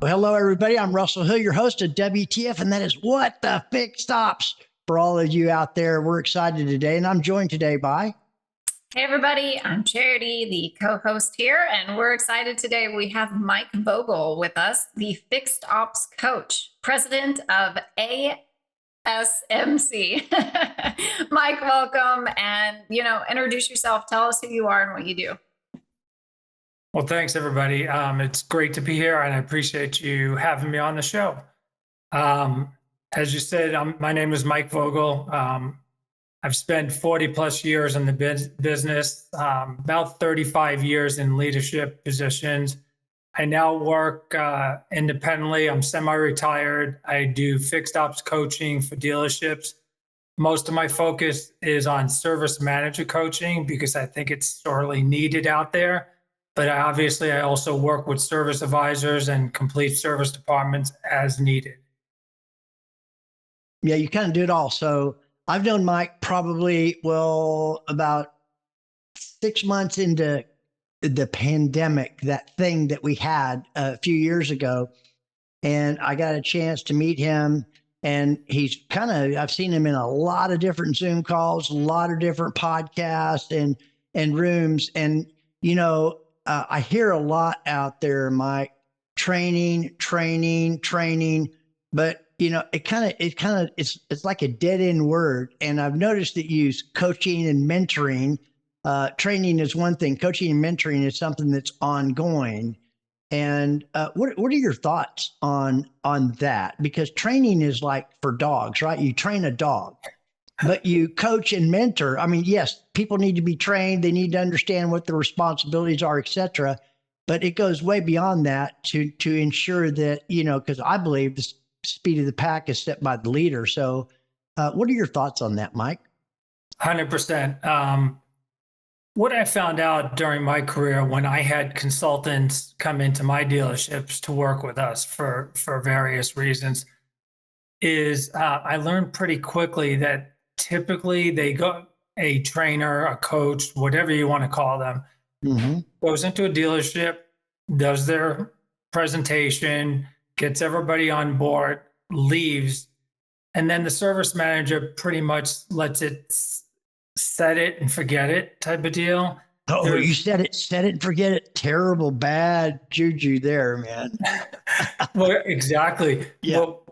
Well, hello, everybody. I'm Russell Hill, your host of WTF, and that is What the Fixed Ops. For all of you out there, we're excited today, and I'm joined today by... Hey, everybody. I'm Charity, the co-host here, and we're excited today. We have Mike Vogel with us, the Fixed Ops coach, president of ASMC. Mike, welcome, and, introduce yourself. Tell us who you are and what you do. Well, thanks, everybody. It's great to be here, and I appreciate you having me on the show. As you said, my name is Mike Vogel. I've spent 40 plus years in the business, about 35 years in leadership positions. I now work independently. I'm semi-retired. I do fixed ops coaching for dealerships. Most of my focus is on service manager coaching because I think it's sorely needed out there. But obviously, I also work with service advisors and complete service departments as needed. Yeah, you kind of do it all. So I've known Mike probably, about 6 months into the pandemic, that thing that we had a few years ago. And I got a chance to meet him. And I've seen him in a lot of different Zoom calls, a lot of different podcasts and rooms. And, I hear a lot out there, Mike, training, but it's like a dead end word. And I've noticed that you use coaching and mentoring. Training is one thing. Coaching and mentoring is something that's ongoing. And what are your thoughts on that? Because training is like for dogs, right? You train a dog. But you coach and mentor. I mean, yes, people need to be trained. They need to understand what the responsibilities are, et cetera. But it goes way beyond that to ensure that, because I believe the speed of the pack is set by the leader. So what are your thoughts on that, Mike? 100%. What I found out during my career when I had consultants come into my dealerships to work with us for various reasons is I learned pretty quickly that typically a trainer, a coach, whatever you want to call them, goes into a dealership, does their presentation, gets everybody on board, leaves, and then the service manager pretty much lets it set it and forget it type of deal. Oh, you said it, set it and forget it. Terrible, bad juju there, man. Well, exactly. Yeah. Well,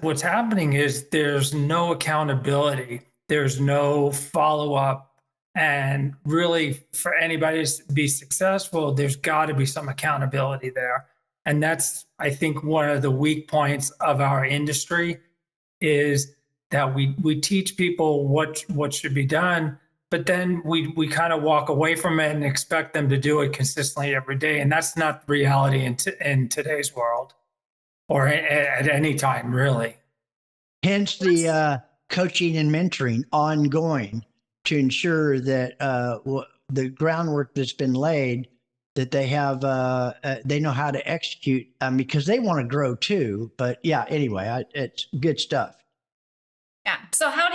what's happening is there's no accountability, there's no follow-up, and really for anybody to be successful, there's got to be some accountability there. And that's, I think, one of the weak points of our industry is that we teach people what should be done, but then we kind of walk away from it and expect them to do it consistently every day. And that's not the reality in today's world. Or at any time, really. Hence the coaching and mentoring ongoing to ensure that the groundwork that's been laid, that they have, they know how to execute, because they want to grow too. But yeah, anyway, it's good stuff. Yeah. So how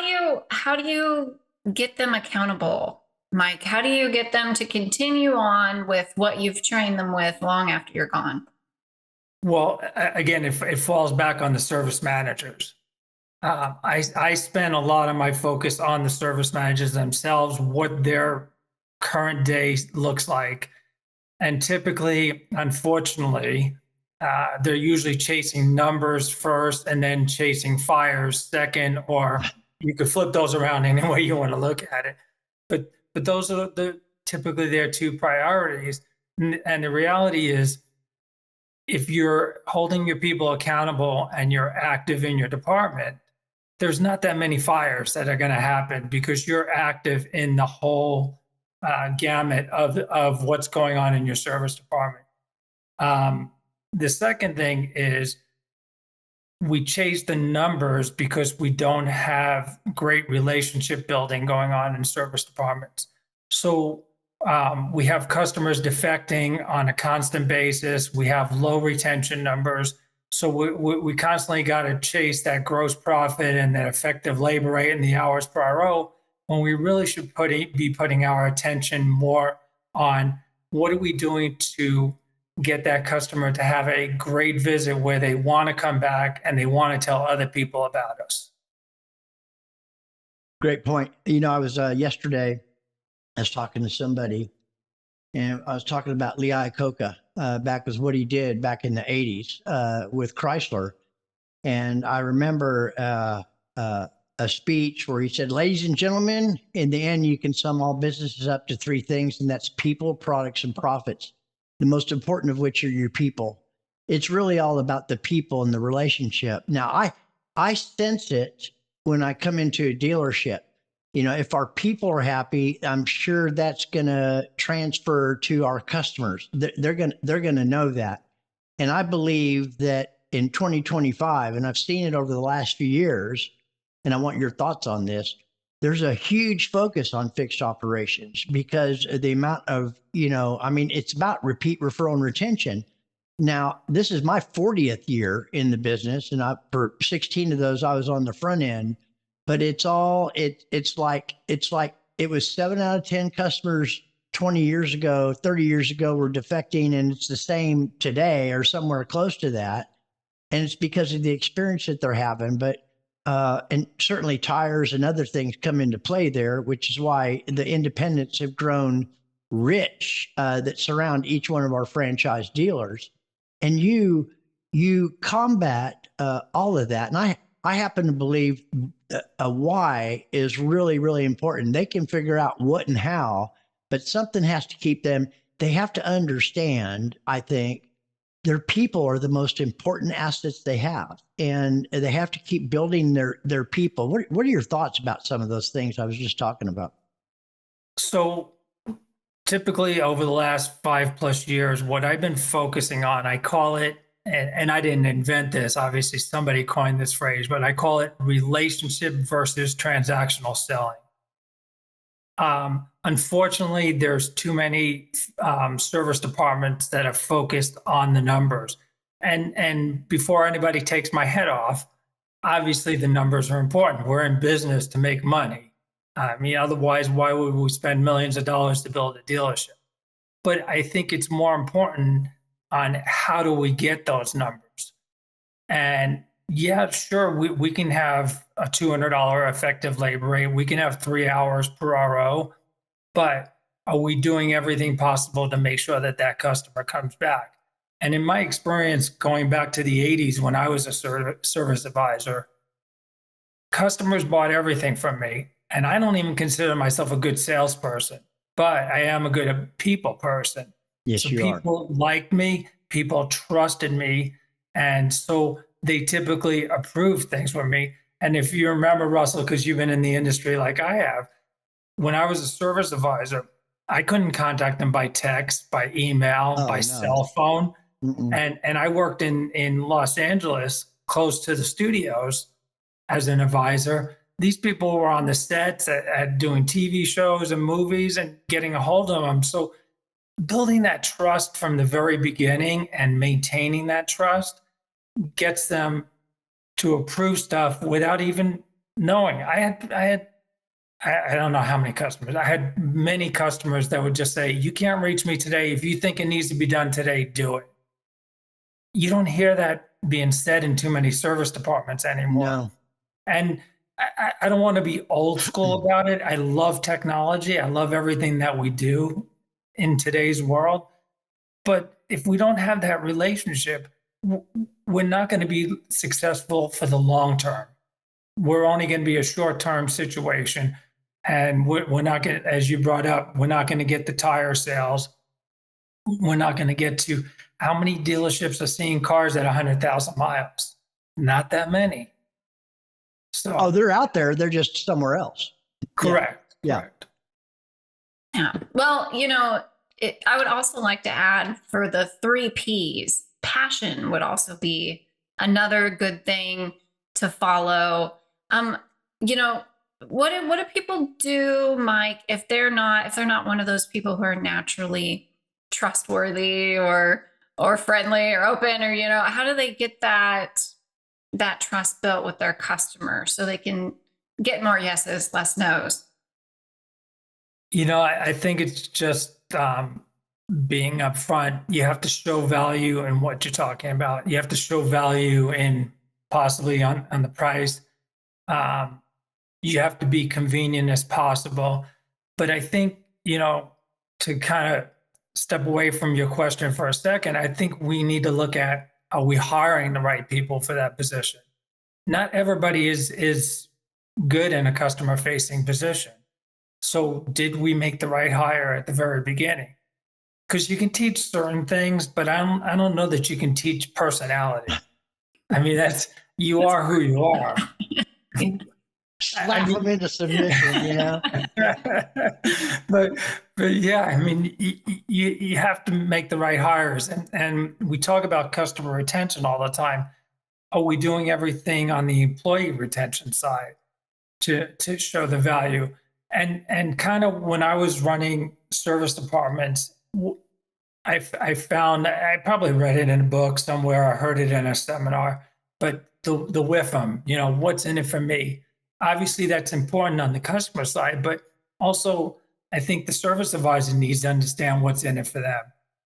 do you get them accountable, Mike? How do you get them to continue on with what you've trained them with long after you're gone? Well, again, it falls back on the service managers. I spend a lot of my focus on the service managers themselves, what their current day looks like. And typically, unfortunately, they're usually chasing numbers first and then chasing fires second, or you could flip those around any way you want to look at it. But those are typically their two priorities. And the reality is, if you're holding your people accountable and you're active in your department, there's not that many fires that are going to happen because you're active in the whole gamut of what's going on in your service department. The second thing is we chase the numbers because we don't have great relationship building going on in service departments. So we have customers defecting on a constant basis. We have low retention numbers. So we constantly got to chase that gross profit and that effective labor rate and the hours per RO, when we really should be putting our attention more on what are we doing to get that customer to have a great visit where they want to come back and they want to tell other people about us. Great point. I was yesterday, I was talking to somebody, and I was talking about Lee Iacocca, back with what he did back in the 80s with Chrysler. And I remember a speech where he said, ladies and gentlemen, in the end, you can sum all businesses up to three things, and that's people, products, and profits. The most important of which are your people. It's really all about the people and the relationship. Now, I sense it when I come into a dealership. If our people are happy, I'm sure that's going to transfer to our customers. They're going to know that. And I believe that in 2025, and I've seen it over the last few years, and I want your thoughts on this, there's a huge focus on fixed operations because the amount of, it's about repeat, referral, and retention. Now, this is my 40th year in the business, and for 16 of those, I was on the front end. But it's like it was 7 out of 10 customers 20 years ago, 30 years ago were defecting, and it's the same today or somewhere close to that. And it's because of the experience that they're having. But and certainly tires and other things come into play there, which is why the independents have grown rich that surround each one of our franchise dealers. And you combat all of that. And I happen to believe a why is really, really important. They can figure out what and how, but something has to keep them. They have to understand, I think, their people are the most important assets they have, and they have to keep building their people. What are your thoughts about some of those things I was just talking about? So typically over the last 5+ years, what I've been focusing on, I call it, and I didn't invent this, obviously somebody coined this phrase, but I call it relationship versus transactional selling. Unfortunately, there's too many service departments that are focused on the numbers. And before anybody takes my head off, obviously the numbers are important. We're in business to make money. I mean, otherwise, why would we spend millions of dollars to build a dealership? But I think it's more important on how do we get those numbers. And yeah, sure, we can have a $200 effective labor rate. We can have 3 hours per RO, but are we doing everything possible to make sure that that customer comes back? And in my experience, going back to the 80s when I was a service advisor, customers bought everything from me. And I don't even consider myself a good salesperson, but I am a good people person. Yes, so you are. People liked me, people trusted me, and so they typically approved things for me. And if you remember, Russell, because you've been in the industry like I have, when I was a service advisor, I couldn't contact them by text, by email, by cell phone. And I worked in Los Angeles, close to the studios as an advisor. These people were on the sets at doing TV shows and movies and getting a hold of them. So building that trust from the very beginning and maintaining that trust gets them to approve stuff without even knowing. I don't know how many customers. I had many customers that would just say, you can't reach me today. If you think it needs to be done today, do it. You don't hear that being said in too many service departments anymore. No. And I don't want to be old school about it. I love technology. I love everything that we do in today's world. But if we don't have that relationship, we're not going to be successful for the long term. We're only going to be a short-term situation. And we're not going to, as you brought up, we're not going to get the tire sales. We're not going to get to how many dealerships are seeing cars at 100,000 miles? Not that many. So, they're out there. They're just somewhere else. Correct. Yeah. Correct. Yeah. Well, I would also like to add for the 3 Ps, passion would also be another good thing to follow. What do people do, Mike, if they're not one of those people who are naturally trustworthy or friendly or open, or how do they get that trust built with their customers so they can get more yeses, less nos? I think it's just being upfront. You have to show value in what you're talking about. You have to show value in possibly on the price. Um, you have to be convenient as possible. But I think, to kind of step away from your question for a second, I think we need to look at, are we hiring the right people for that position? Not everybody is good in a customer facing position. So did we make the right hire at the very beginning? Because you can teach certain things, but I don't know that you can teach personality. I mean, you are who you are. Slap them into submission, but yeah, I mean, you have to make the right hires, and we talk about customer retention all the time. Are we doing everything on the employee retention side to show the value? And kind of when I was running service departments, I found, I probably read it in a book somewhere, I heard it in a seminar, but the WIFM, what's in it for me? Obviously, that's important on the customer side, but also I think the service advisor needs to understand what's in it for them.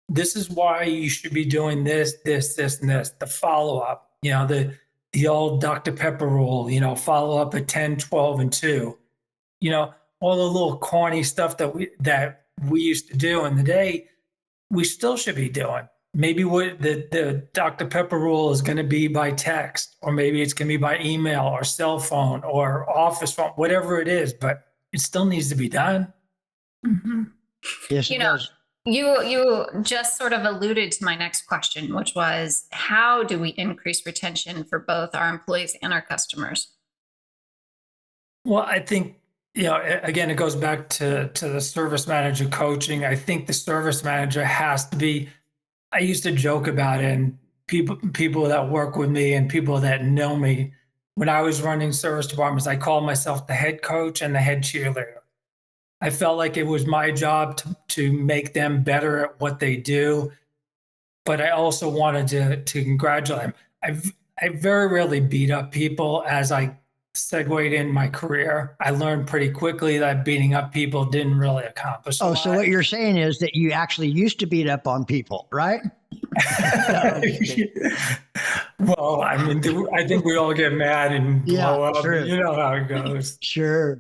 This is why you should be doing this, this, this, and this. The follow-up, the old Dr. Pepper rule, follow up at 10, 12, and 2. All the little corny stuff that we used to do in the day, we still should be doing. Maybe what the Dr. Pepper rule is going to be by text, or maybe it's going to be by email or cell phone or office phone, whatever it is, but it still needs to be done. Mm-hmm. Yes, it does. You just sort of alluded to my next question, which was, how do we increase retention for both our employees and our customers? Well, I think, again, it goes back to the service manager coaching. I think the service manager has to be, I used to joke about it, and people that work with me and people that know me, when I was running service departments, I called myself the head coach and the head cheerleader. I felt like it was my job to make them better at what they do, but I also wanted to congratulate them. I very rarely beat up people. As I segued in my career, I learned pretty quickly that beating up people didn't really accomplish a lot. So what you're saying is that you actually used to beat up on people, right? Well, I mean, I think we all get mad and blow up. Sure. You know how it goes. Sure.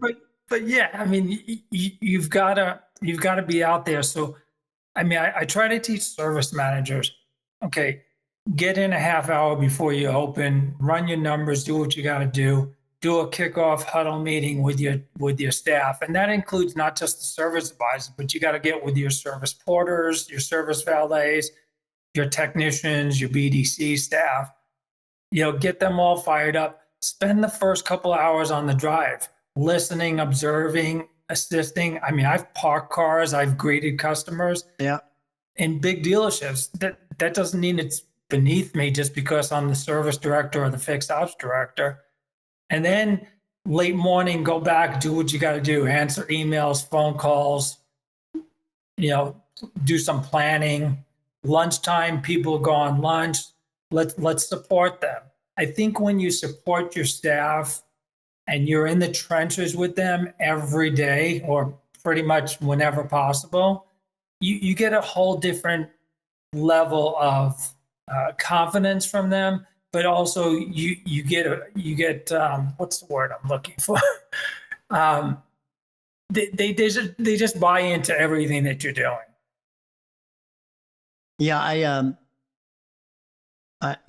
But yeah, I mean, you've got to be out there. So, I mean, I try to teach service managers, okay, get in a half hour before you open, run your numbers, do what you got to do a kickoff huddle meeting with your staff. And that includes not just the service advisor, but you got to get with your service porters, your service valets, your technicians, your BDC staff, get them all fired up. Spend the first couple of hours on the drive, listening, observing, assisting. I mean, I've parked cars, I've greeted customers. Yeah. In big dealerships. That doesn't mean it's beneath me just because I'm the service director or the fixed ops director. And then late morning, go back, do what you got to do, answer emails, phone calls, do some planning. Lunchtime, people go on lunch. Let's support them. I think when you support your staff and you're in the trenches with them every day, or pretty much whenever possible, you get a whole different level of confidence from them. But also you get what's the word I'm looking for? They just buy into everything that you're doing. Yeah, I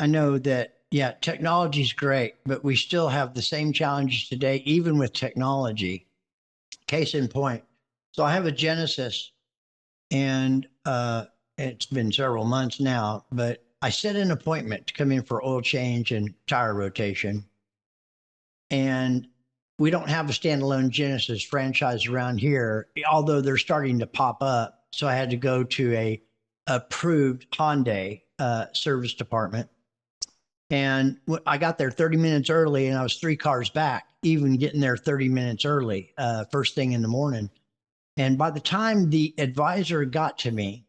know that. Yeah, technology is great, but we still have the same challenges today, even with technology. Case in point. So I have a Genesis, and it's been several months now, but I set an appointment to come in for oil change and tire rotation. And we don't have a standalone Genesis franchise around here, although they're starting to pop up. So I had to go to a approved Hyundai service department. And I got there 30 minutes early, and I was 3 cars back, even getting there 30 minutes early, first thing in the morning. And by the time the advisor got to me,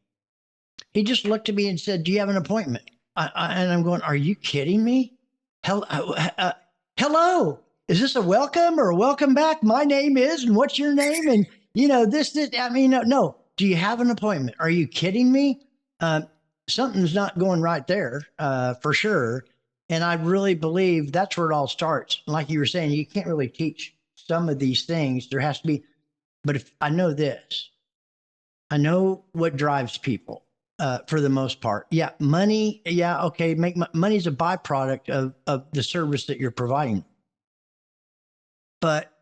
he just looked at me and said, "Do you have an appointment?" And I'm going, "Are you kidding me? Hello, is this a welcome or a welcome back? My name is, and what's your name?" And this, I mean, no, do you have an appointment? Are you kidding me? Something's not going right there, for sure. And I really believe that's where it all starts. Like you were saying, you can't really teach some of these things. There has to be, but if I know this, I know what drives people, for the most part. Yeah, money. Yeah, okay. Money's a byproduct of the service that you're providing. But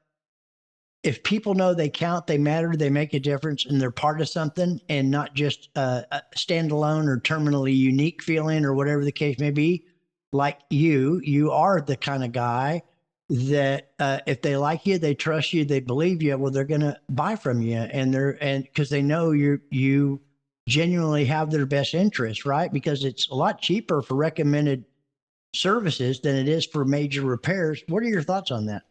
if people know they count, they matter, they make a difference, and they're part of something, and not just a standalone or terminally unique feeling or whatever the case may be, like you are the kind of guy that if they like you, they trust you, they believe you, well, they're going to buy from you, and because they know you genuinely have their best interest, right? Because it's a lot cheaper for recommended services than it is for major repairs. What are your thoughts on that?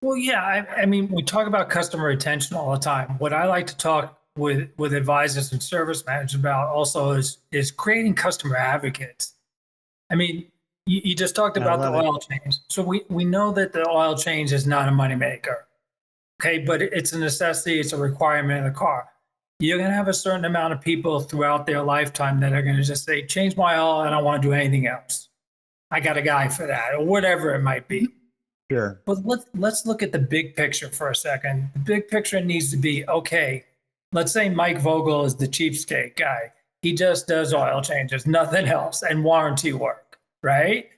Well, yeah, I mean, we talk about customer retention all the time. What I like to talk with advisors and service managers about also is creating customer advocates. I mean, you just talked about the oil change. So we know that the oil change is not a moneymaker, okay? But it's a necessity, it's a requirement of the car. You're going to have a certain amount of people throughout their lifetime that are going to just say, change my oil, I don't want to do anything else. I got a guy for that, or whatever it might be. Sure. But let's look at the big picture for a second. The big picture needs to be, okay, let's say Mike Vogel is the cheapskate guy. He just does oil changes, nothing else, and warranty work, right?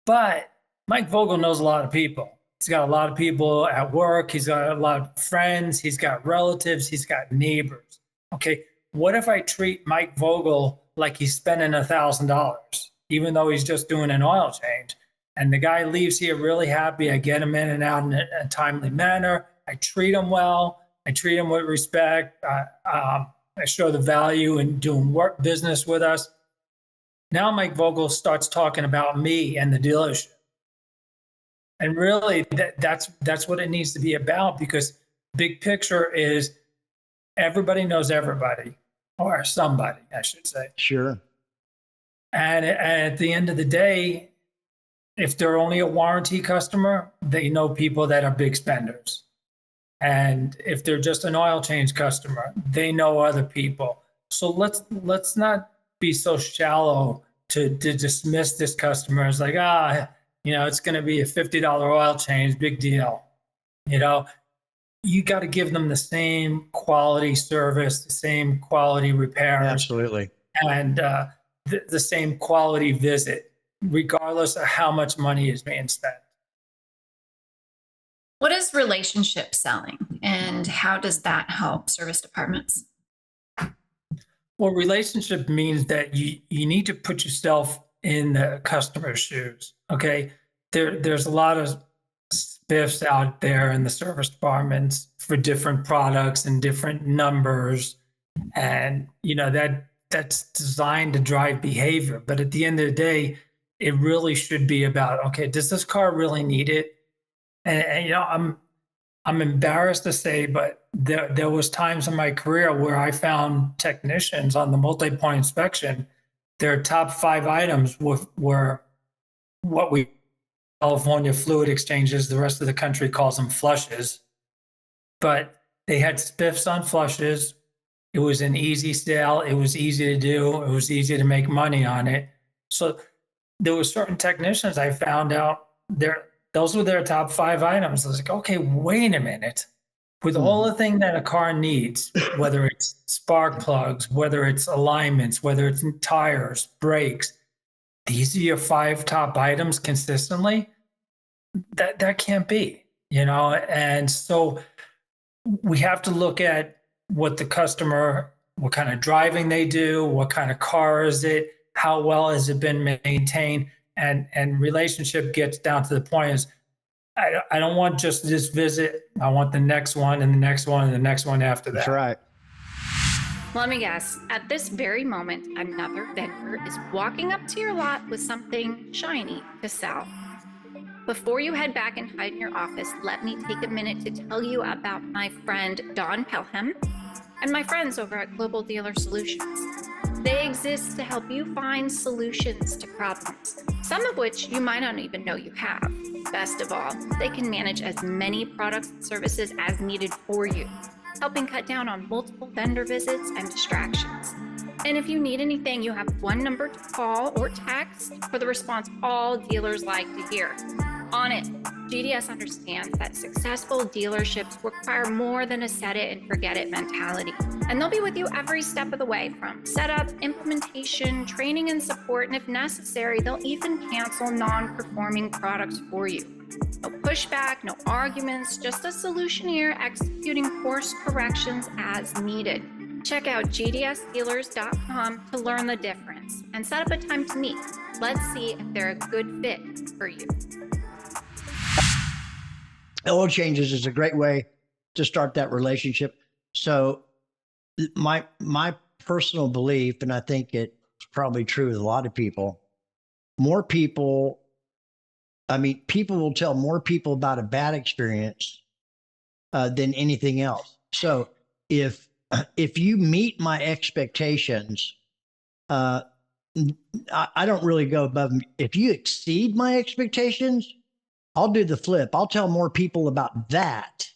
But Mike Vogel knows a lot of people. He's got a lot of people at work. He's got a lot of friends. He's got relatives. He's got neighbors. Okay, what if I treat Mike Vogel like he's spending $1,000, even though he's just doing an oil change? And the guy leaves here really happy. I get him in and out in a timely manner. I treat him well. I treat him with respect. I show the value in doing business with us. Now Mike Vogel starts talking about me and the dealership. And really, that's what it needs to be about, because big picture is everybody knows everybody, or somebody, I should say. Sure. And at the end of the day, if they're only a warranty customer, they know people that are big spenders. And if they're just an oil change customer, they know other people. So let's not be so shallow to dismiss this customer as like, it's going to be a $50 oil change, big deal. You got to give them the same quality service, the same quality repairs. Absolutely. And the same quality visit, regardless of how much money is being spent. What is relationship selling, and how does that help service departments? Well, relationship means that you need to put yourself in the customer's shoes. Okay, there's a lot of spiffs out there in the service departments for different products and different numbers, and that's designed to drive behavior. But at the end of the day, it really should be about, okay, does this car really need it? And I'm embarrassed to say, but there was times in my career where I found technicians on the multi-point inspection, their top 5 items were what we California fluid exchanges, the rest of the country calls them flushes. But they had spiffs on flushes. It was an easy sale. It was easy to do. It was easy to make money on it. So there were certain technicians I found out those were their top 5 items. I was like, okay, wait a minute. With all the things that a car needs, whether it's spark plugs, whether it's alignments, whether it's tires, brakes, these are your 5 top items consistently? That can't be, And so we have to look at what the customer, what kind of driving they do, what kind of car is it, how well has it been maintained, and relationship gets down to the point is, I don't want just this visit. I want the next one and the next one and the next one after that. That's right. Let me guess. At this very moment, another vendor is walking up to your lot with something shiny to sell. Before you head back and hide in your office, let me take a minute to tell you about my friend Dawn Pelham and my friends over at Global Dealer Solutions. They exist to help you find solutions to problems, some of which you might not even know you have. Best of all, they can manage as many products and services as needed for you. helping cut down on multiple vendor visits and distractions. And if you need anything, you have one number to call or text for the response all dealers like to hear. On it, GDS understands that successful dealerships require more than a set it and forget it mentality. And they'll be with you every step of the way, from setup, implementation, training, and support. And if necessary, they'll even cancel non-performing products for you. No pushback, no arguments, just a solutioneer executing course corrections as needed. Check out gdsdealers.com to learn the difference and set up a time to meet. Let's see if they're a good fit for you. Oil changes is a great way to start that relationship. So my personal belief, and I think it's probably true with a lot of people, people will tell more people about a bad experience than anything else. So if you meet my expectations, I don't really go above. If you exceed my expectations, I'll do the flip. I'll tell more people about that.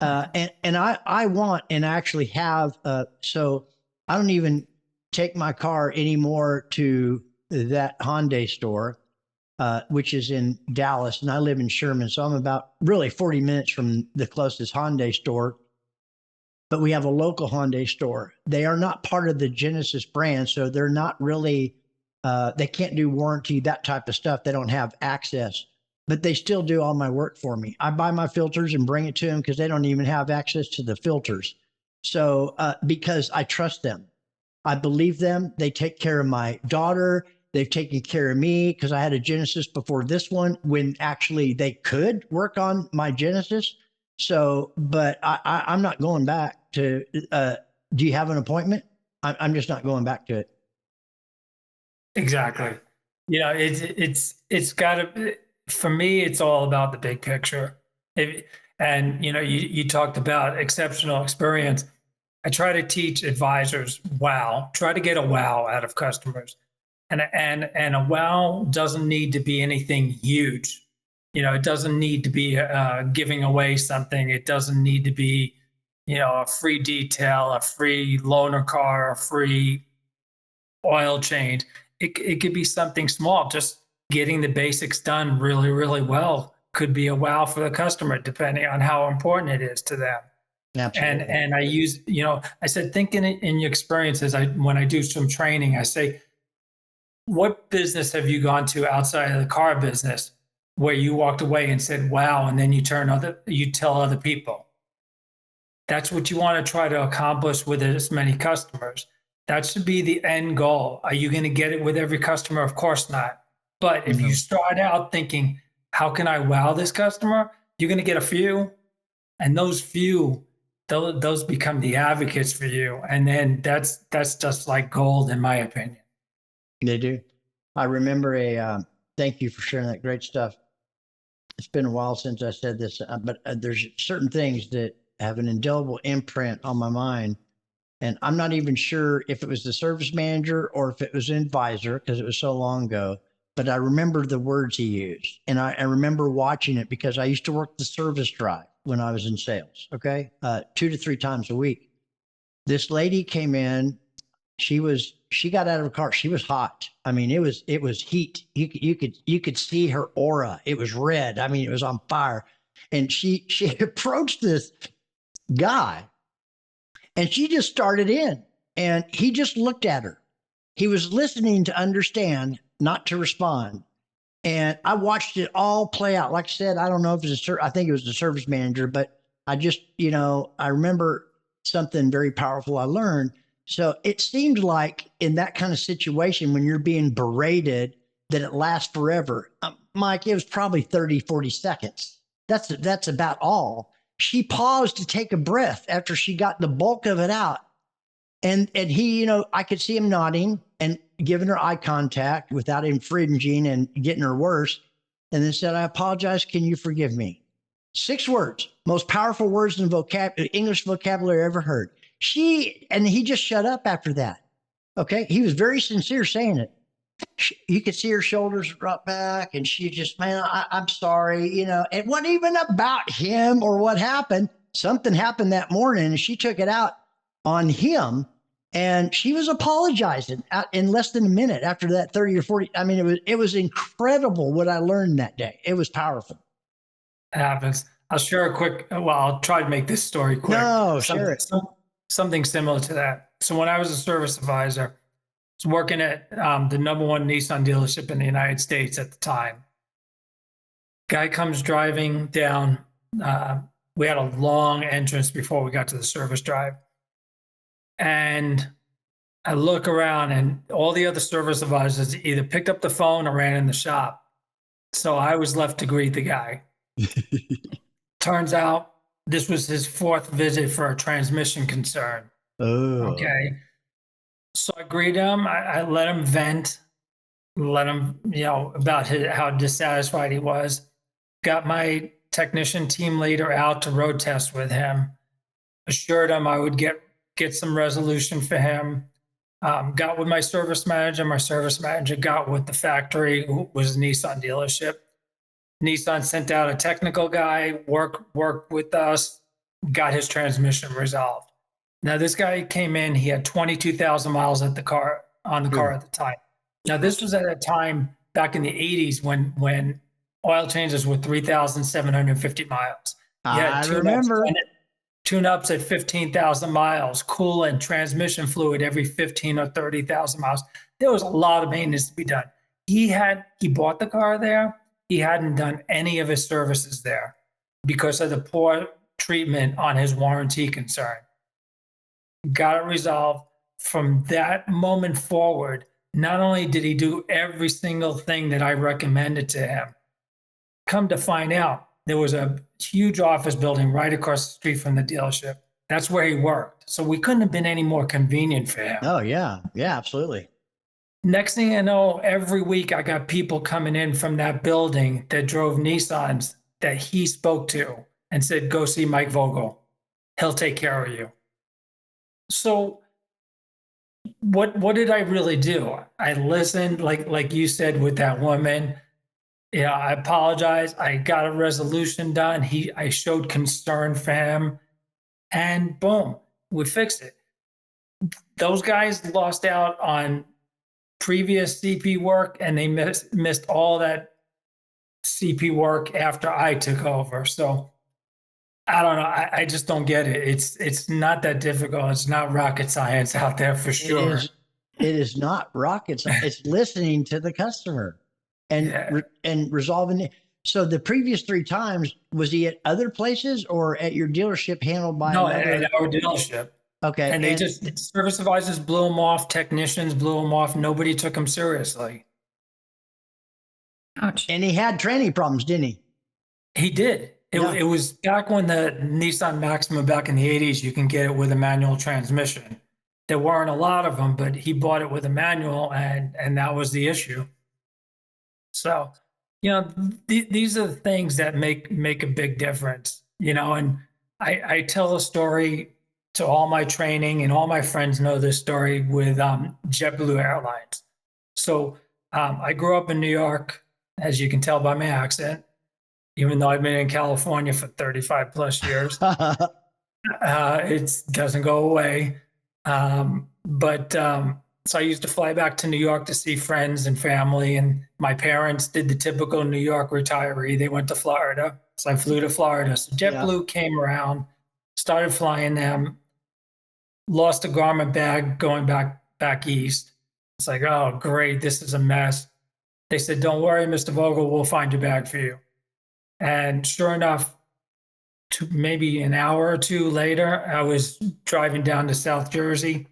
And I want and actually have, so I don't even take my car anymore to that Hyundai store, which is in Dallas, and I live in Sherman. So I'm about really 40 minutes from the closest Hyundai store. But we have a local Hyundai store. They are not part of the Genesis brand, so they're not really, they can't do warranty, that type of stuff. They don't have access, but they still do all my work for me. I buy my filters and bring it to them because they don't even have access to the filters. So because I trust them, I believe them. They take care of my daughter. They've taken care of me because I had a Genesis before this one when actually they could work on my Genesis. So, but I'm not going back to, do you have an appointment? I'm just not going back to it. Exactly. You know, it's got to, for me, it's all about the big picture. And, you know, you talked about exceptional experience. I try to teach advisors, try to get a wow out of customers. And a wow doesn't need to be anything huge. You know, it doesn't need to be giving away something. It doesn't need to be, you know, a free detail, a free loaner car, a free oil change. It could be something small. Just getting the basics done really, really well could be a wow for the customer, depending on how important it is to them. Absolutely. And I use, you know, I said, think in your experiences. When I do some training, I say, what business have you gone to outside of the car business where you walked away and said, wow, and then you tell other people? That's what you want to try to accomplish with as many customers. That should be the end goal. Are you going to get it with every customer? Of course not. But if you start out thinking, how can I wow this customer? You're going to get a few, and those few, those become the advocates for you. And then that's just like gold, in my opinion. They do. I remember thank you for sharing that great stuff. It's been a while since I said this, but there's certain things that have an indelible imprint on my mind. And I'm not even sure if it was the service manager or if it was an advisor, because it was so long ago. But I remember the words he used. And I remember watching it because I used to work the service drive when I was in sales, 2 to 3 times a week. This lady came in. She got out of her car. She was hot. I mean, it was heat. You could see her aura. It was red. I mean, it was on fire. And she approached this guy, and she just started in, and he just looked at her. He was listening to understand, not to respond. And I watched it all play out. Like I said, I don't know if it was I think it was the service manager, but I just, I remember something very powerful I learned. So it seemed like in that kind of situation, when you're being berated, that it lasts forever. Mike, it was probably 30, 40 seconds. That's about all. She paused to take a breath after she got the bulk of it out. And he, I could see him nodding and giving her eye contact without infringing and getting her worse. And then said, I apologize. Can you forgive me? 6 words, most powerful words in English vocabulary I ever heard. And he just shut up after that. Okay. He was very sincere saying it. You could see her shoulders drop back, and she just, man, I'm sorry. It wasn't even about him or what happened. something happened that morning and she took it out on him. And she was apologizing in less than a minute after that 30 or 40. I mean, it was incredible what I learned that day. It was powerful. It happens. I'll share a quick, well, I'll try to make this story quick. No, share it. Something similar to that. So when I was a service advisor, I was working at the #1 Nissan dealership in the United States at the time. Guy comes driving down. We had a long entrance before we got to the service drive. And I look around and all the other service advisors either picked up the phone or ran in the shop. So I was left to greet the guy. Turns out this was his 4th visit for a transmission concern. Oh. Okay. So I greet him. I let him vent, let him, about how dissatisfied he was. Got my technician team leader out to road test with him. Assured him I would get some resolution for him. Got with my service manager. My service manager got with the factory, who was a Nissan dealership. Nissan sent out a technical guy, worked with us, got his transmission resolved. Now this guy came in, he had 22,000 miles on the car at the time. Now this was at a time back in the 80s when oil changes were 3,750 miles. I remember. Tune-ups at 15,000 miles, coolant, transmission fluid every 15 or 30,000 miles. There was a lot of maintenance to be done. He bought the car there. He hadn't done any of his services there because of the poor treatment on his warranty concern. Got it resolved. From that moment forward, not only did he do every single thing that I recommended to him, come to find out, there was a huge office building right across the street from the dealership. That's where he worked. So we couldn't have been any more convenient for him. Oh, yeah. Yeah, absolutely. Next thing I know, every week I got people coming in from that building that drove Nissans that he spoke to and said, go see Mike Vogel. He'll take care of you. So what did I really do? I listened, like you said with that woman. Yeah, I apologize. I got a resolution done. I showed concern for him, and boom, we fixed it. Those guys lost out on previous CP work, and they missed all that CP work after I took over. So I don't know. I just don't get it. It's not that difficult. It's not rocket science out there for sure. It is not rocket science. It's listening to the customer. And resolving it. So the previous 3 times, was he at other places or at your dealership handled by at our dealership? Okay. And service advisors blew him off, technicians blew him off. Nobody took him seriously. Ouch. And he had training problems, didn't he? He did. It was back when the Nissan Maxima back in the 80s, you can get it with a manual transmission. There weren't a lot of them, but he bought it with a manual, and that was the issue. So, these are the things that make a big difference, and I tell a story to all my training, and all my friends know this story with JetBlue Airlines. So I grew up in New York, as you can tell by my accent, even though I've been in California for 35 plus years. It doesn't go away. So I used to fly back to New York to see friends and family, and my parents did the typical New York retiree. They went to Florida. So I flew to Florida. So JetBlue came around, started flying them, lost a garment bag going back east. It's like, oh, great, this is a mess. They said, don't worry, Mr. Vogel, we'll find your bag for you. And sure enough, maybe an hour or 2 later, I was driving down to South Jersey.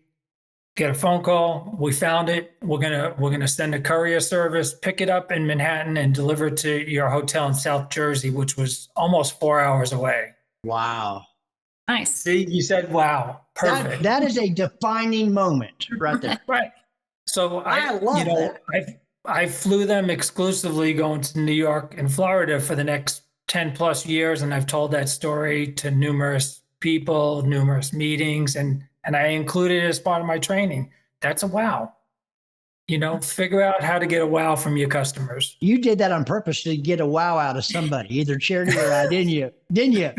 Get a phone call. We found it. We're gonna send a courier service, pick it up in Manhattan, and deliver it to your hotel in South Jersey, which was almost 4 hours away. Wow. Nice. See, you said wow. Perfect. That is a defining moment right there. Right. So I love that. I flew them exclusively going to New York and Florida for the next 10 plus years, and I've told that story to numerous people, numerous meetings, and I included it as part of my training. That's a wow. Figure out how to get a wow from your customers. You did that on purpose to get a wow out of somebody, either charity or I, didn't you? Didn't you?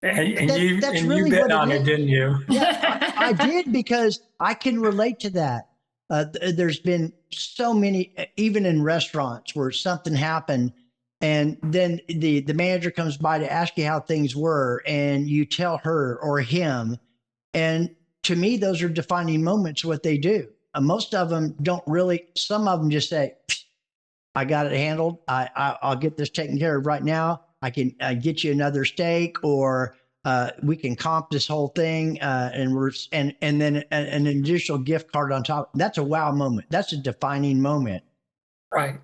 That's and you really bet what it on it, is. didn't you? Yeah, I did because I can relate to that. There's been so many, even in restaurants, where something happened, and then the manager comes by to ask you how things were, and you tell her or him. And to me, those are defining moments. What they do. Most of them don't really. Some of them just say, "I got it handled. I'll get this taken care of right now. I can get you another steak, or we can comp this whole thing, and then an additional gift card on top." That's a wow moment. That's a defining moment. Right. I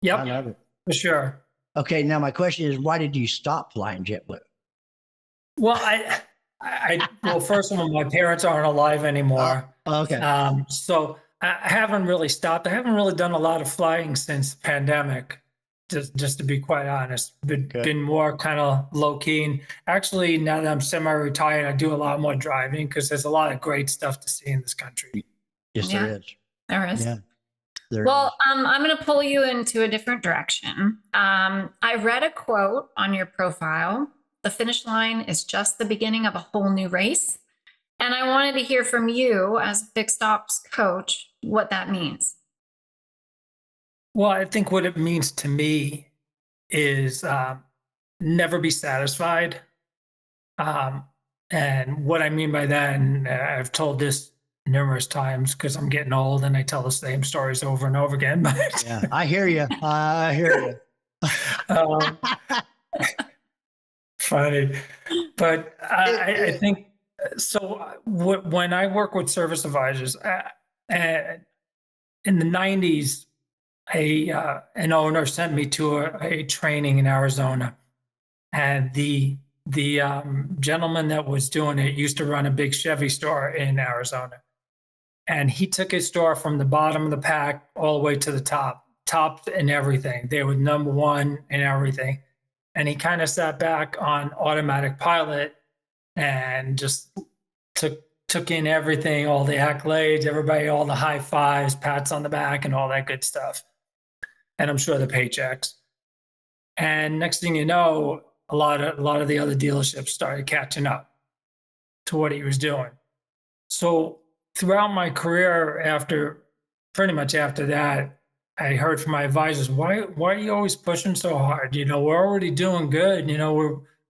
Yep, love it. for sure. Okay, now my question is, why did you stop flying JetBlue? Well, well, first of all, my parents aren't alive anymore. Okay. So I haven't really stopped. I haven't really done a lot of flying since the pandemic, just to be quite honest. Been more kind of low key. And actually, now that I'm semi-retired, I do a lot more driving because there's a lot of great stuff to see in this country. Yes, Yeah. there is. There is. Yeah. There Well, is. I'm going to pull you into a different direction. I read a quote on your profile. The finish line is just the beginning of a whole new race. And I wanted to hear from you as a fixed ops coach what that means. Well, I think what it means to me is never be satisfied. Um, and what I mean by that, and I've told this numerous times because I'm getting old and I tell the same stories over and over again. But Yeah, I hear you. I hear you. um, funny, but I think so. When I work with service advisors, in the '90s, an owner sent me to a training in Arizona, and the gentleman that was doing it used to run a big Chevy store in Arizona, and he took his store from the bottom of the pack all the way to the top in everything. They were number one in everything, and he kind of sat back on automatic pilot and just took in everything, all the accolades, everybody, all the high fives, pats on the back, and all that good stuff. And I'm sure the paychecks. And next thing you know, a lot of the other dealerships started catching up to what he was doing. So throughout my career, pretty much after that, I heard from my advisors, why are you always pushing so hard? We're already doing good.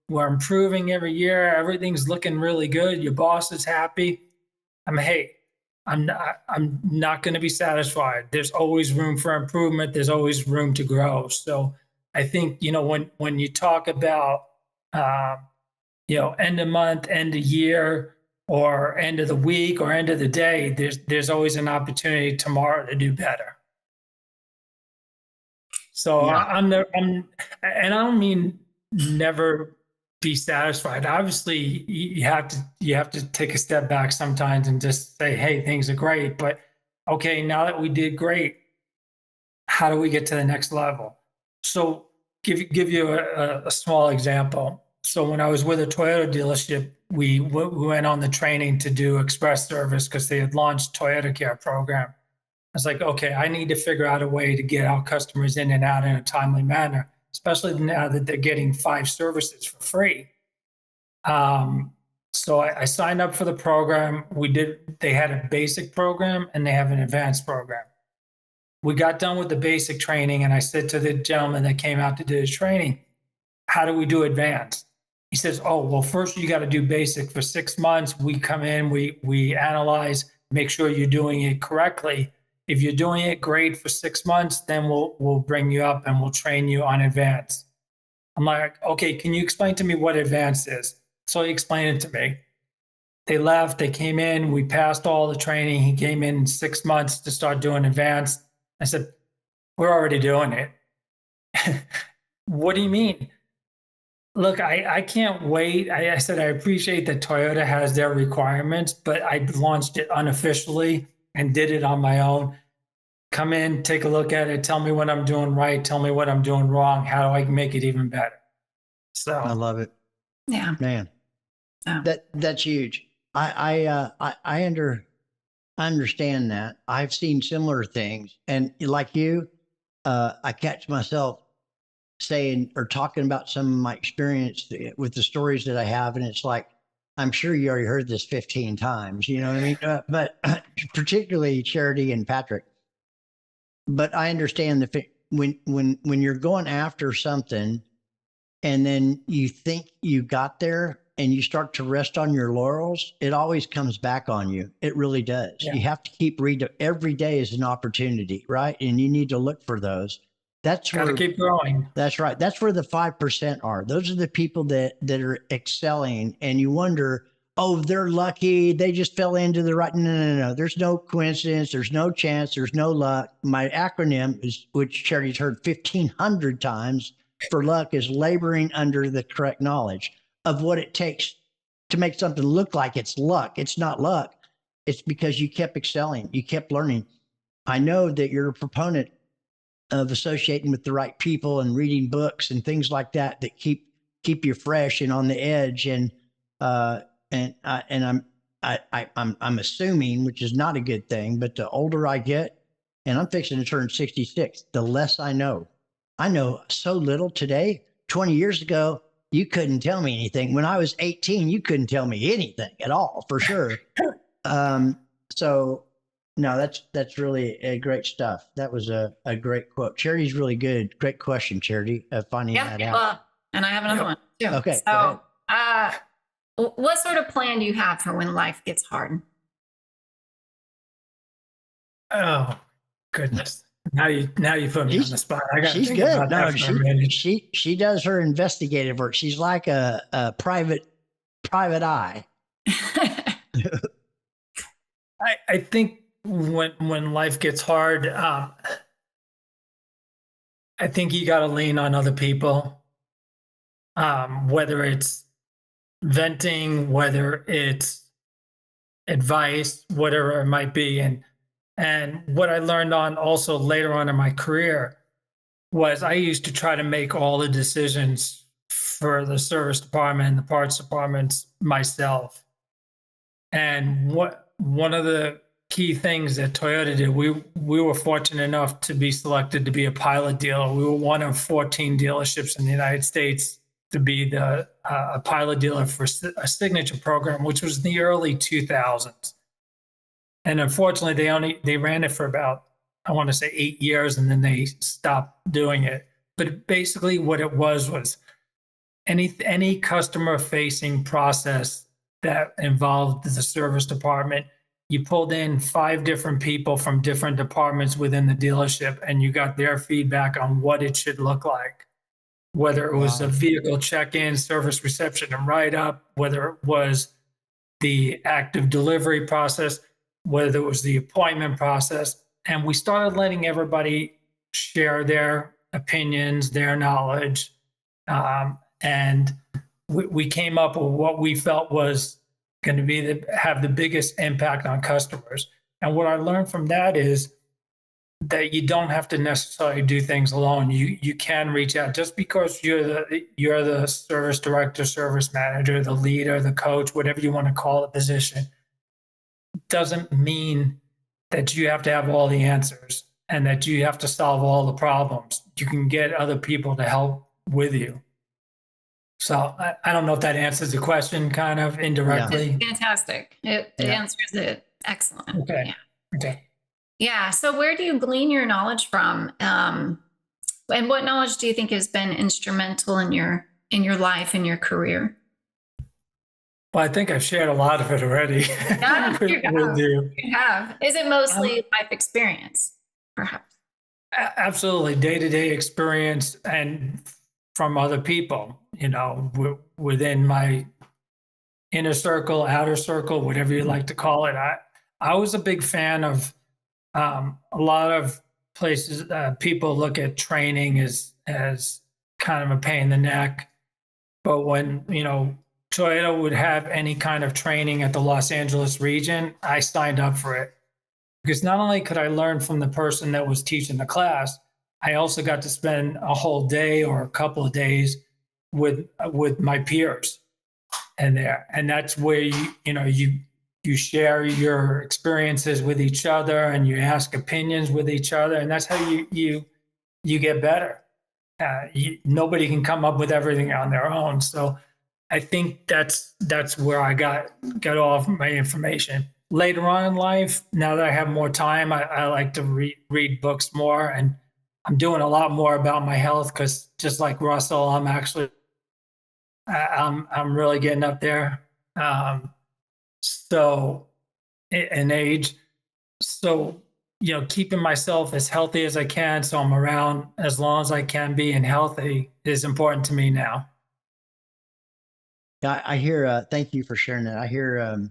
We're improving every year. Everything's looking really good. Your boss is happy. Hey, I'm not going to be satisfied. There's always room for improvement. There's always room to grow. So I think, when you talk about, end of month, end of year, or end of the week, or end of the day, there's always an opportunity tomorrow to do better. So Yeah. and I don't mean never be satisfied. Obviously, you have to take a step back sometimes and just say, hey, things are great, but okay, now that we did great, how do we get to the next level? So give you a small example. So when I was with a Toyota dealership, we went on the training to do express service because they had launched Toyota Care program. I was like, okay, I need to figure out a way to get our customers in and out in a timely manner, especially now that they're getting 5 services for free. So I signed up for the program. They had a basic program and they have an advanced program. We got done with the basic training, and I said to the gentleman that came out to do his training, how do we do advanced? He says, oh, well, first you got to do basic for 6 months. We come in, we analyze, make sure you're doing it correctly. If you're doing it great for 6 months, then we'll bring you up and we'll train you on advanced. I'm like, okay, can you explain to me what advanced is? So he explained it to me. They left, they came in, we passed all the training. He came in 6 months to start doing advanced. I said, we're already doing it. What do you mean? Look, I can't wait. I said, I appreciate that Toyota has their requirements, but I launched it unofficially and did it on my own. Come in, take a look at it, tell me what I'm doing right, tell me what I'm doing wrong, how do I make it even better? So I love it. Yeah. Man, Yeah. that's huge. I understand that. I've seen similar things, and like you, I catch myself saying or talking about some of my experience with the stories that I have. And it's like, I'm sure you already heard this 15 times, you know what I mean? But particularly Charity and Patrick. But I understand when you're going after something and then you think you got there and you start to rest on your laurels, it always comes back on you. It really does. Yeah. You have to keep reading. Every day is an opportunity, right? And you need to look for those. That's Got to where keep growing. that's right. That's where the 5% are. Those are the people that are excelling, and you wonder, oh, they're lucky. They just fell into the right. No. There's no coincidence. There's no chance. There's no luck. My acronym is, which Charity's heard 1,500 times for luck, is laboring under the correct knowledge of what it takes to make something look like it's luck. It's not luck. It's because you kept excelling. You kept learning. I know that you're a proponent of associating with the right people and reading books and things like that keep you fresh and on the edge. And I'm assuming, which is not a good thing, but the older I get, and I'm fixing to turn 66, the less I know. I know so little today. 20 years ago, you couldn't tell me anything. When I was 18, you couldn't tell me anything at all, for sure. So no, that's really great stuff. That was a great quote. Charity's really good. Great question, Charity, finding that out. Well, and I have another one too. Okay. So, what sort of plan do you have for when life gets hard? Oh, goodness. Now you put me on the spot. I got She's good. No, she does her investigative work. She's like a private eye. I think when life gets hard, I think you got to lean on other people, whether it's venting, whether it's advice, whatever it might be. And what I learned on also later on in my career was I used to try to make all the decisions for the service department and the parts departments myself. And one of the key things that Toyota did, we were fortunate enough to be selected to be a pilot dealer. We were one of 14 dealerships in the United States to be a pilot dealer for a signature program, which was in the early 2000s. And unfortunately, they ran it for about, I want to say 8 years, and then they stopped doing it. But basically what it was any customer-facing process that involved the service department, you pulled in 5 different people from different departments within the dealership, and you got their feedback on what it should look like. Whether it was a vehicle check-in, service reception and write-up, whether it was the active delivery process, whether it was the appointment process. And we started letting everybody share their opinions, their knowledge. And we came up with what we felt was going to be have the biggest impact on customers. And what I learned from that is that you don't have to necessarily do things alone. You can reach out. Just because you're the service director, service manager, the leader, the coach, whatever you want to call the position, doesn't mean that you have to have all the answers and that you have to solve all the problems. You can get other people to help with you. So I don't know if that answers the question kind of indirectly. It's fantastic. It answers it. Excellent. Okay. Yeah. Okay. Yeah. So where do you glean your knowledge from? And what knowledge do you think has been instrumental in your life, in your career? Well, I think I've shared a lot of it already. Yeah, you have. Is it mostly life experience, perhaps? Absolutely. Day-to-day experience and from other people, within my inner circle, outer circle, whatever you like to call it. I was a big fan of a lot of places. People look at training as kind of a pain in the neck. But when, Toyota would have any kind of training at the Los Angeles region, I signed up for it. Because not only could I learn from the person that was teaching the class, I also got to spend a whole day or a couple of days with my peers and there. And that's where you share your experiences with each other and you ask opinions with each other. And that's how you get better. Nobody can come up with everything on their own. So I think that's where I got all of my information. Later on in life, now that I have more time, I like to read books more, and I'm doing a lot more about my health because just like Russell, I'm really getting up there. So in age, so keeping myself as healthy as I can, so I'm around as long as I can be and healthy is important to me now. Yeah, I hear. Thank you for sharing that. I hear.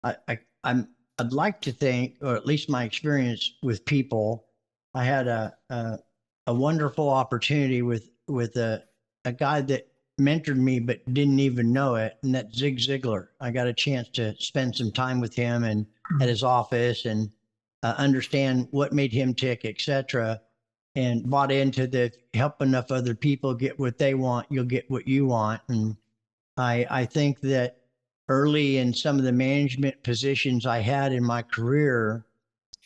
I'd like to think, or at least my experience with people, I had a wonderful opportunity with a guy that mentored me but didn't even know it, and that's Zig Ziglar. I got a chance to spend some time with him and at his office and understand what made him tick, etc. And bought into the help enough other people get what they want, you'll get what you want. And I think that early in some of the management positions I had in my career,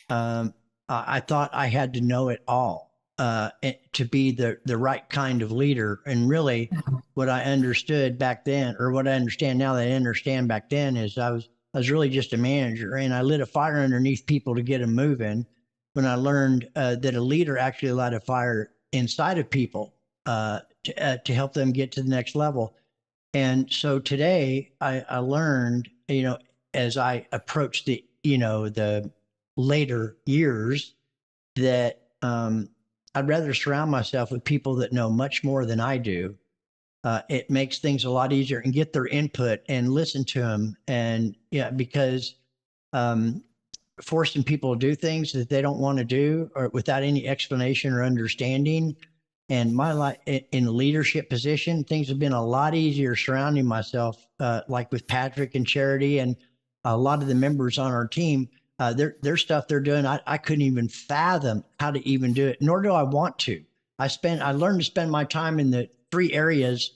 I thought I had to know it all to be the right kind of leader. And really, what I understood back then, or what I understand now that I understand back then, is I was really just a manager, and I lit a fire underneath people to get them moving. When I learned that a leader actually light a fire inside of people to help them get to the next level. And so today I learned, as I approached the later years, that I'd rather surround myself with people that know much more than I do. It makes things a lot easier, and get their input and listen to them. And because forcing people to do things that they don't want to do, or without any explanation or understanding. And my life in a leadership position, things have been a lot easier surrounding myself, like with Patrick and Charity and a lot of the members on our team. Their stuff they're doing, I couldn't even fathom how to even do it, nor do I want to. I learned to spend my time in the 3 areas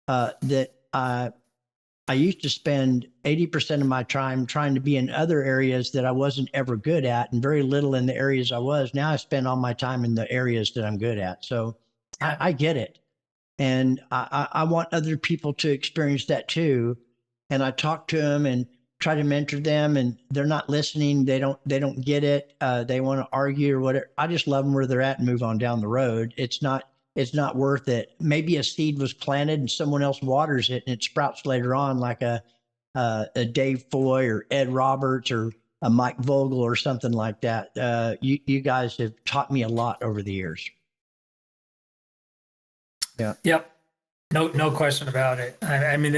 that I used to spend 80% of my time trying to be in other areas that I wasn't ever good at, and very little in the areas I was. Now I spend all my time in the areas that I'm good at. So I get it. And I want other people to experience that too. And I talk to them and try to mentor them, and they're not listening. They don't get it. They want to argue or whatever. I just love them where they're at and move on down the road. It's not worth it. Maybe a seed was planted and someone else waters it and it sprouts later on, like a Dave Foy or Ed Roberts or a Mike Vogel or something like that. You guys have taught me a lot over the years. Yeah. Yep. No question about it. I mean,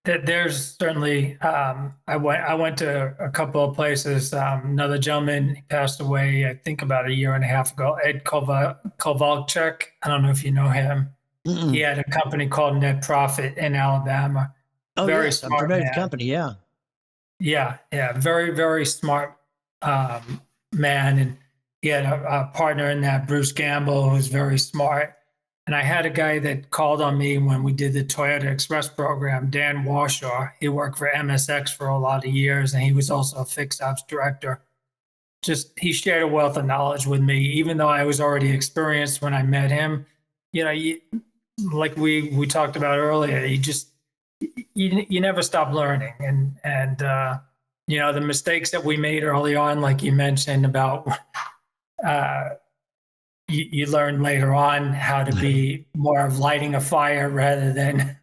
there's certainly. I went to a couple of places. Another gentleman passed away, I think, about a year and a half ago. Ed Kovalchuk. I don't know if you know him. Mm-mm. He had a company called Net Profit in Alabama. Oh, very yes, smart man. Company. Yeah. Yeah. Very, very smart man, and he had a partner in that, Bruce Gamble, who was very smart. And I had a guy that called on me when we did the Toyota Express program, Dan Warshaw. He worked for MSX for a lot of years, and he was also a FixedOPS director. He shared a wealth of knowledge with me, even though I was already experienced when I met him. Like we talked about earlier, you never stop learning. And the mistakes that we made early on, like you mentioned about you learn later on how to be more of lighting a fire rather than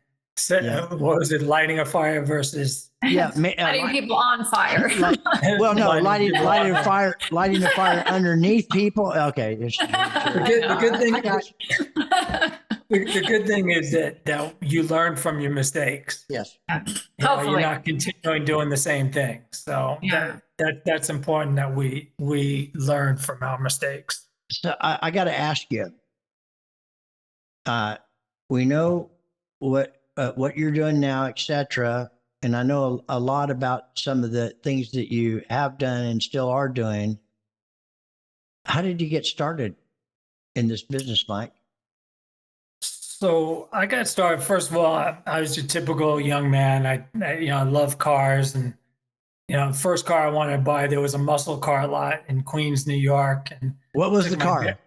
what was it, lighting a fire versus lighting people on fire. lighting a fire underneath people. Okay. The good thing is that you learn from your mistakes. Yes. You're not continuing doing the same thing. So that's important that we learn from our mistakes. So I got to ask you, we know what you're doing now, etc. And I know a lot about some of the things that you have done and still are doing. How did you get started in this business, Mike? So I got started, first of all, I was a typical young man. I love cars, and the first car I wanted to buy, there was a muscle car lot in Queens, New York. And what was the car?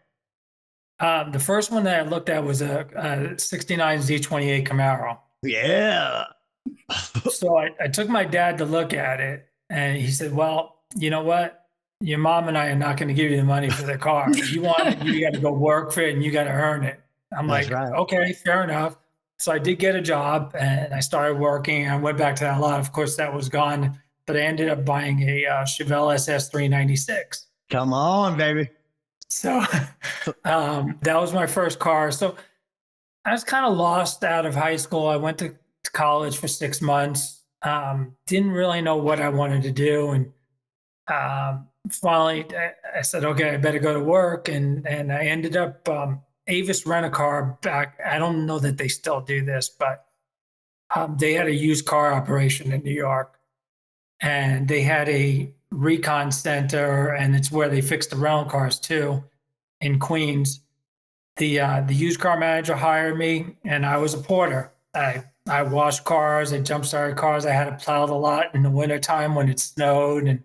The first one that I looked at was a 69 Z28 Camaro. Yeah. So I took my dad to look at it, and he said, well, you know what? Your mom and I are not going to give you the money for the car. If you want it, you got to go work for it and you got to earn it. I'm That's like, right. okay, fair enough. So I did get a job and I started working. I went back to that lot. Of course, that was gone, but I ended up buying a Chevelle SS 396. Come on, baby. So that was my first car. So I was kind of lost out of high school. I went to college for 6 months. Didn't really know what I wanted to do, and finally I said, okay, I better go to work. And I ended up Avis Rent-A-Car back. I don't know that they still do this, but they had a used car operation in New York, and they had a recon center, and it's where they fixed the rental cars too in Queens. The used car manager hired me, and I was a porter. I washed cars, I jump-started cars. I had to plow the lot in the wintertime when it snowed, and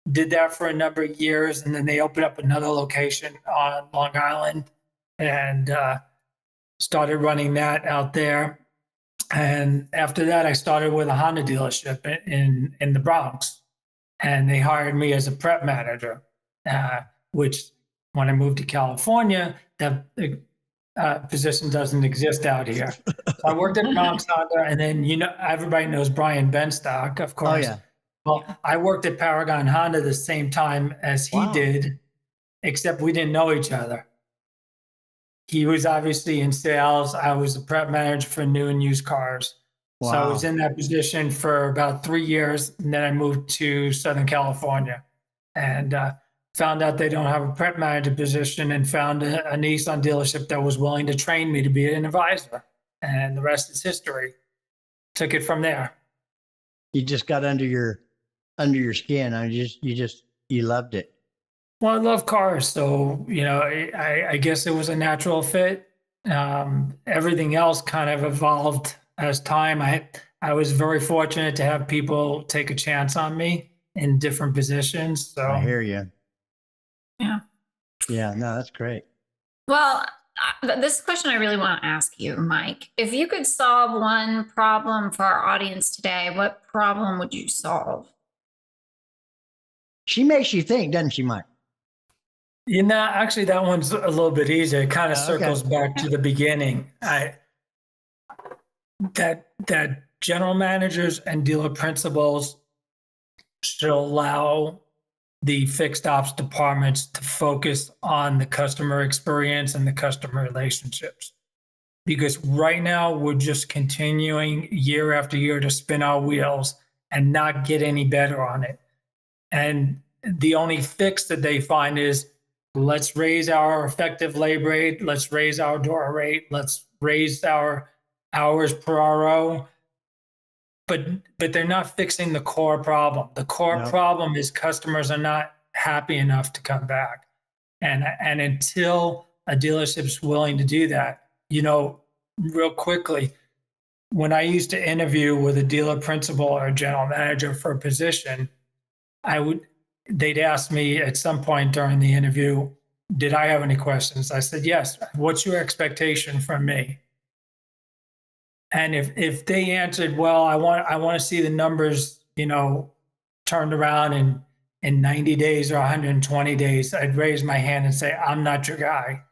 did that for a number of years. And then they opened up another location on Long Island, and started running that out there. And after that, I started with a Honda dealership in the Bronx, and they hired me as a prep manager, which when I moved to California, that position doesn't exist out here. So I worked at Bronx Honda, and then, you know, everybody knows Brian Benstock, of course. Oh, yeah. Well, I worked at Paragon Honda the same time as he Wow. did, except we didn't know each other. He was obviously in sales. I was the prep manager for new and used cars. So I was Wow. in that position for about 3 years, and then I moved to Southern California, and found out they don't have a prep manager position, and found a Nissan dealership that was willing to train me to be an advisor. And the rest is history. Took it from there. You just got under your skin. You loved it. Well, I love cars, so, you know, I guess it was a natural fit. Everything else kind of evolved as time. I was very fortunate to have people take a chance on me in different positions. So I hear you. Yeah. Yeah, no, that's great. Well, this question I really want to ask you, Mike. If you could solve one problem for our audience today, what problem would you solve? She makes you think, doesn't she, Mike? You know, actually, that one's a little bit easier. It kind of Okay. circles back to the beginning. That general managers and dealer principals should allow the fixed ops departments to focus on the customer experience and the customer relationships. Because right now we're just continuing year after year to spin our wheels and not get any better on it. And the only fix that they find is, let's raise our effective labor rate, let's raise our door rate, let's raise our hours per RO. But they're not fixing the core problem. The core No. problem is customers are not happy enough to come back. And until a dealership's willing to do that, you know, real quickly, when I used to interview with a dealer principal or a general manager for a position, they'd ask me at some point during the interview, did I have any questions? I said, yes. What's your expectation from me? And if they answered, well, I want to see the numbers, you know, turned around in 90 days or 120 days, I'd raise my hand and say, I'm not your guy.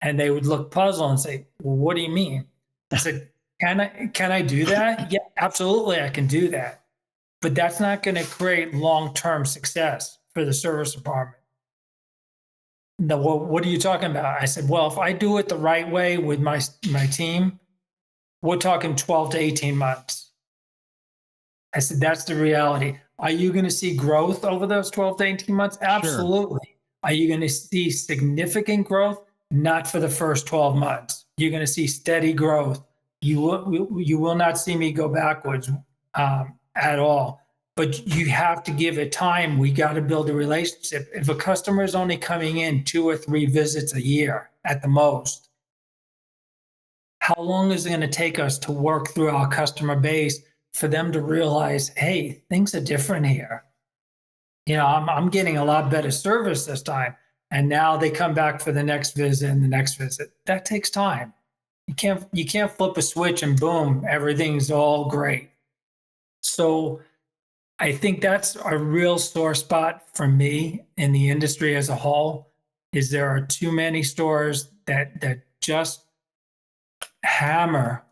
And they would look puzzled and say, well, what do you mean? I said, can I do that? Yeah, absolutely, I can do that. But that's not going to create long-term success for the service department. No, well, what are you talking about? I said, well, if I do it the right way with my team, we're talking 12 to 18 months. I said, that's the reality. Are you going to see growth over those 12 to 18 months? Absolutely. Sure. Are you going to see significant growth? Not for the first 12 months. You're going to see steady growth. You will not see me go backwards at all. But you have to give it time. We got to build a relationship. If a customer is only coming in 2 or 3 visits a year at the most, how long is it going to take us to work through our customer base for them to realize, hey, things are different here? You know, I'm getting a lot better service this time. and now they come back for the next visit and the next visit. That takes time. You can't flip a switch and boom, everything's all great. So I think that's a real sore spot for me in the industry as a whole, is there are too many stores that just hammer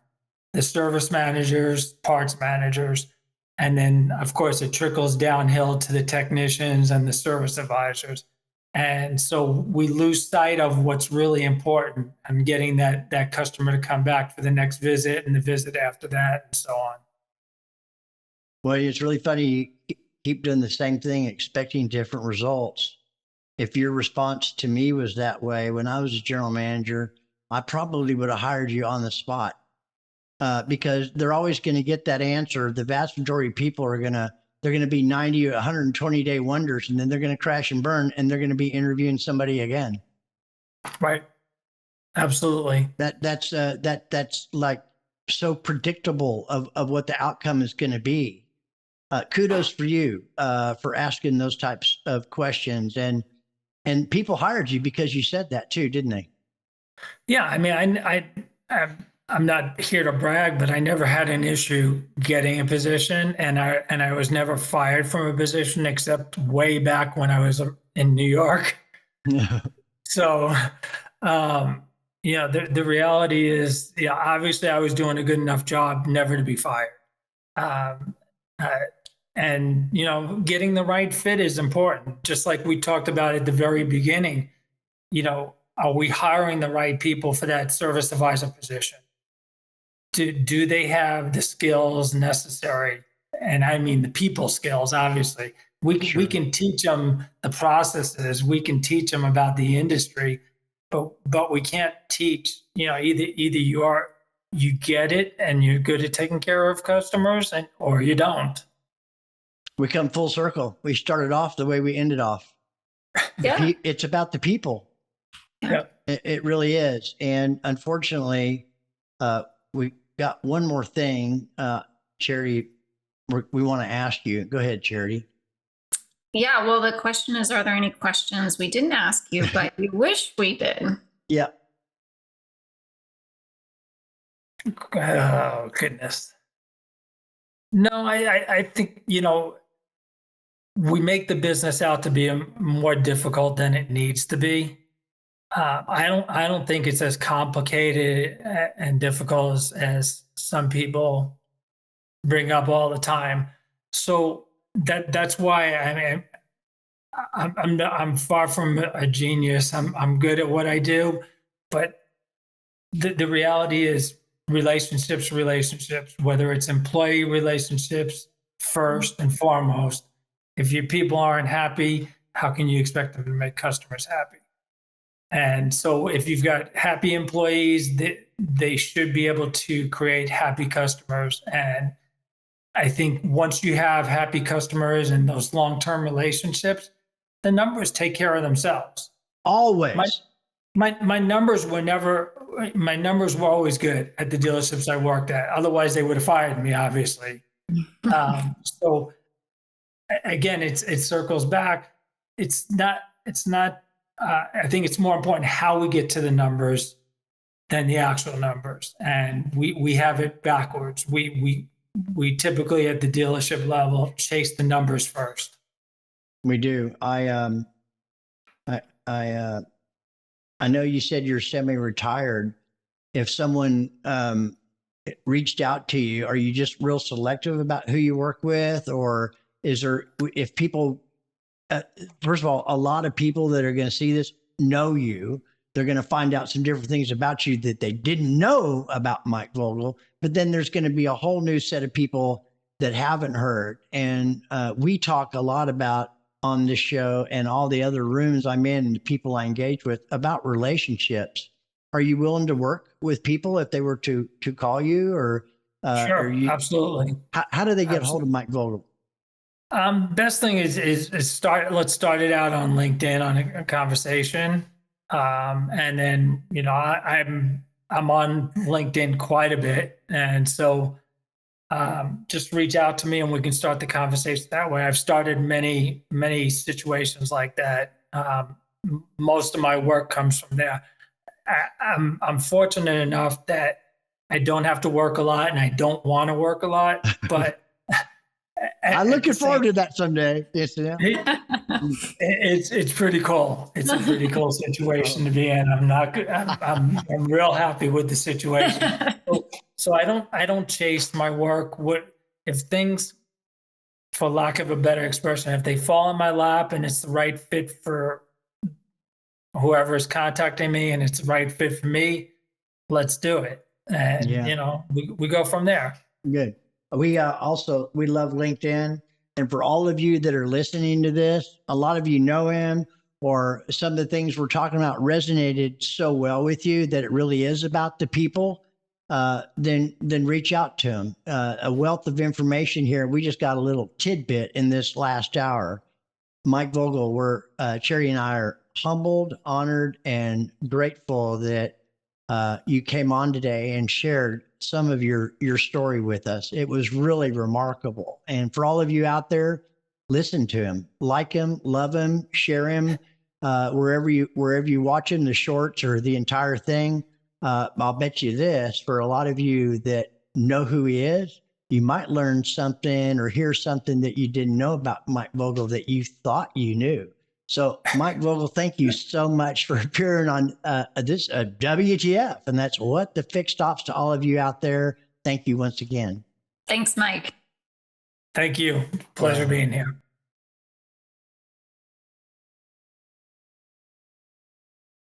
the service managers, parts managers, and then of course it trickles downhill to the technicians and the service advisors. And so we lose sight of what's really important and getting that customer to come back for the next visit and the visit after that and so on. Well, it's really funny. You keep doing the same thing, expecting different results. If your response to me was that way when I was a general manager, I probably would have hired you on the spot, because they're always going to get that answer. The vast majority of people are they're going to be 90 or 120 day wonders, and then they're going to crash and burn, and they're going to be interviewing somebody again. Right. Absolutely. That's like so predictable of what the outcome is going to be. Kudos for you for asking those types of questions, and people hired you because you said that too, didn't they? Yeah, I mean, I'm not here to brag, but I never had an issue getting a position, and I was never fired from a position except way back when I was in New York. So, the reality is, obviously I was doing a good enough job never to be fired. And getting the right fit is important. Just like we talked about at the very beginning, are we hiring the right people for that service advisor position? Do they have the skills necessary? And I mean the people skills, obviously. We can teach them the processes, we can teach them about the industry, but we can't teach, either you get it and you're good at taking care of customers, or you don't. We come full circle. We started off the way we ended off. Yeah. It's about the people. Yeah. It really is. And unfortunately, we got one more thing, Charity, we want to ask you. Go ahead, Charity. Yeah. Well, the question is, are there any questions we didn't ask you, but you wish we did? Yeah. Oh, goodness. No, I think, we make the business out to be more difficult than it needs to be. I don't think it's as complicated and difficult as some people bring up all the time. So that's why I'm far from a genius. I'm good at what I do, but the reality is relationships, whether it's employee relationships first and foremost. If your people aren't happy, how can you expect them to make customers happy? And so if you've got happy employees, they should be able to create happy customers. And I think once you have happy customers and those long-term relationships, the numbers take care of themselves. Always. My numbers were always good at the dealerships I worked at. Otherwise, they would have fired me, obviously. So again, it circles back. It's not. I think it's more important how we get to the numbers than the actual numbers, and we have it backwards. We typically at the dealership level chase the numbers first. We do. I know you said you're semi-retired. If someone reached out to you, are you just real selective about who you work with, or is there? If people, first of all, a lot of people that are going to see this know you. They're going to find out some different things about you that they didn't know about Mike Vogel. But then there's going to be a whole new set of people that haven't heard. And we talk a lot about on this show and all the other rooms I'm in and the people I engage with about relationships. Are you willing to work with people if they were to call you, or sure, absolutely. How do they get hold of Mike Vogel? Best thing is let's start it out on LinkedIn on a conversation. And then, I'm on LinkedIn quite a bit. And so just reach out to me and we can start the conversation that way. I've started many situations like that. most of my work comes from there. I'm fortunate enough that I don't have to work a lot and I don't want to work a lot, but I'm looking forward to that someday. Yes, yeah. It's pretty cool. It's a pretty cool situation to be in. I'm real happy with the situation. So I don't chase my work. If things, for lack of a better expression, if they fall in my lap and it's the right fit for whoever is contacting me and it's the right fit for me, let's do it. And Yeah. you know, we go from there. Good. We we love LinkedIn. And for all of you that are listening to this, a lot of you know him, or some of the things we're talking about resonated so well with you that it really is about the people. Then reach out to him. A wealth of information here. We just got a little tidbit in this last hour. Mike Vogel, Cherry and I are humbled, honored, and grateful that you came on today and shared some of your story with us. It was really remarkable. And for all of you out there, listen to him, like him, love him, share him, wherever you watch him, the shorts or the entire thing. I'll bet you this, for a lot of you that know who he is, you might learn something or hear something that you didn't know about Mike Vogel that you thought you knew. So, Mike Vogel, thank you so much for appearing on this WTF. And that's what the FixedOPS to all of you out there. Thank you once again. Thanks, Mike. Thank you. Pleasure being here.